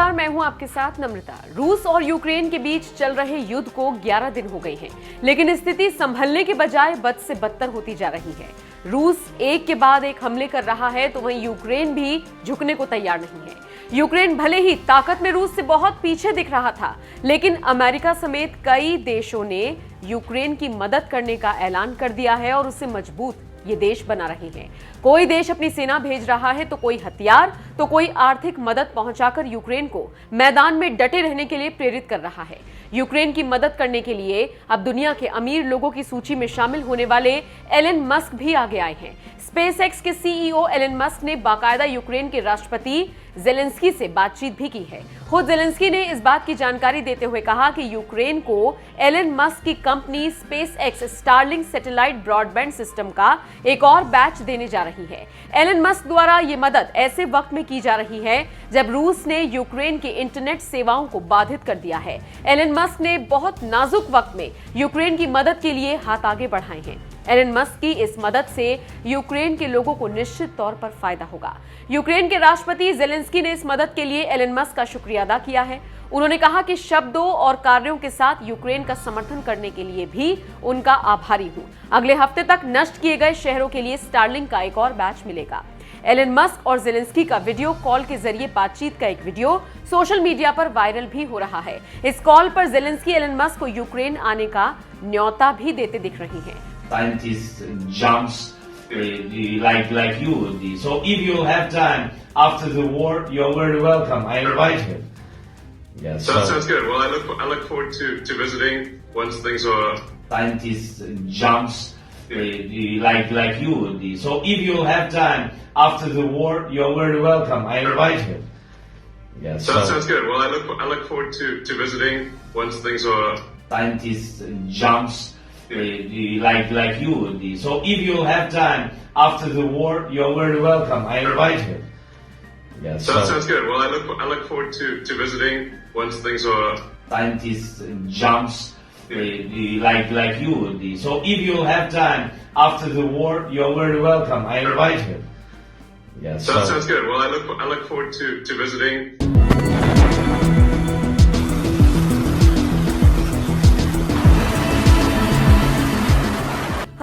नमस्कार, मैं हूं आपके साथ नम्रता। रूस और यूक्रेन के बीच चल रहे युद्ध को 11 दिन हो गए हैं, लेकिन स्थिति संभलने के बजाय बद से बदतर होती जा रही है। रूस एक के बाद एक हमले कर रहा है, तो वहीं यूक्रेन भी झुकने को तैयार नहीं है। यूक्रेन भले ही ताकत में रूस से बहुत पीछे दिख रहा था, लेकिन अमेरिका समेत कई देशों ने यूक्रेन की मदद करने का ऐलान कर दिया है और उसे मजबूत ये देश बना रहे हैं। कोई देश अपनी सेना भेज रहा है, तो कोई हथियार, तो कोई आर्थिक मदद पहुंचाकर यूक्रेन को मैदान में डटे रहने के लिए प्रेरित कर रहा है। यूक्रेन की मदद करने के लिए अब दुनिया के अमीर लोगों की सूची में शामिल होने वाले एलन मस्क भी आगे आए हैं। स्पेसएक्स के सीईओ एलन मस्क ने बाकायदा यूक्रेन के राष्ट्रपति जेलेंस्की से बातचीत भी की है। खुद जेलेंस्की ने इस बात की जानकारी देते हुए कहा कि यूक्रेन को एलन मस्क की company SpaceX Starlink satellite broadband system का एक और बैच देने जा रही है। एलन मस्क द्वारा ये मदद ऐसे वक्त में की जा रही है जब रूस ने यूक्रेन के इंटरनेट सेवाओं को बाधित कर दिया है। एलन मस्क ने बहुत नाजुक वक्त में यूक्रेन की मदद के लिए हाथ आगे बढ़ाए हैं। एलन मस्क की इस मदद से यूक्रेन के लोगों को निश्चित तौर पर फायदा होगा। यूक्रेन के राष्ट्रपति जेलेंस्की ने इस मदद के लिए एलन मस्क का शुक्रिया अदा किया है। उन्होंने कहा कि शब्दों और कार्यों के साथ यूक्रेन का समर्थन करने के लिए भी उनका आभारी हूं। अगले हफ्ते तक नष्ट किए गए शहरों के लिए स्टारलिंक का एक और बैच मिलेगा। एलन मस्क और जेलेंस्की का वीडियो कॉल के जरिए बातचीत का एक वीडियो सोशल मीडिया पर वायरल भी हो रहा है। इस कॉल पर जेलेंस्की एलन मस्क को यूक्रेन आने का न्योता भी देते दिख रही हैं। Scientists, jumps, like you. So if you have time after the war, you're very welcome. I invite you. Yes. So that sounds good. Well, I look forward to visiting once things are. Scientists, jumps, like you. So if you have time after the war, you're very welcome. I invite you. Yes. So that sounds good. Well, I look forward to visiting once things are. Scientists, jumps. Like you. So if you have time after the war, you're very welcome. I invite you. Yes. So that sounds good. Well, I look forward to visiting once things are. Scientists, jumps, like you. So if you have time after the war, you're very welcome. I invite you. Yes. So that sounds good. Well, I look forward to visiting.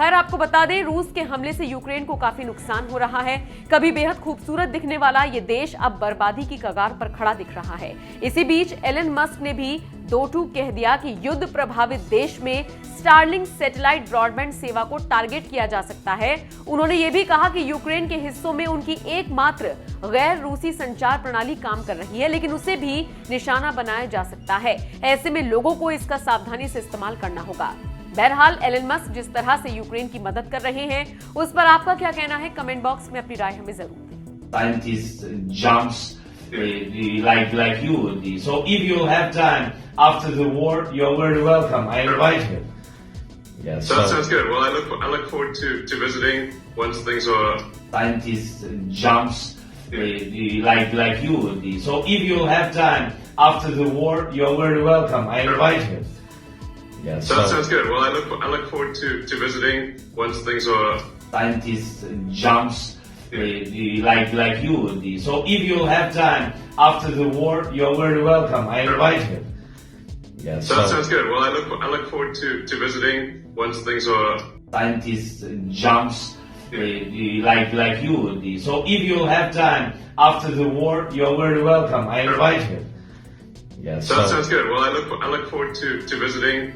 खैर, आपको बता दें, रूस के हमले से Ukraine को काफी नुकसान हो रहा है। कभी बेहद खूबसूरत दिखने वाला ये देश अब बर्बादी की कगार पर खड़ा दिख रहा है। इसी बीच एलन मस्क ने भी दो टूक कह दिया कि युद्ध प्रभावित देश में स्टारलिंक सैटेलाइट ब्रॉडबैंड सेवा को टारगेट किया जा सकता है। उन्होंने ये भी कहा कि यूक्रेन के हिस्सों में उनकी एकमात्र गैर रूसी संचार प्रणाली काम कर रही है, लेकिन उसे भी निशाना बनाया जा सकता है। ऐसे में लोगों को इसका सावधानी से इस्तेमाल करना होगा। बहरहाल एलन मस्क जिस तरह से यूक्रेन की मदद कर रहे हैं, उस पर आपका क्या कहना है? कमेंट बॉक्स में अपनी राय हमें जरूर दें। Scientists, jumps, like you. So if you have time after the war, you're very welcome. I invite you. Yes. So that sounds good. Well, I look forward to visiting once things are. Scientists, jumps, like you. So if you have time after the war, you're very welcome. I invite you. Yes. So that sounds good. Well, I look forward to visiting once things are. Scientists, jumps, like you. So if you have time after the war, you're very welcome. I invite you. Yes. So that sounds good. Well, I look forward to visiting once things are. Scientists, jumps, like you. So if you have time after the war, you're very welcome. I invite you. Yes. So that sounds good. Well, I look forward to visiting.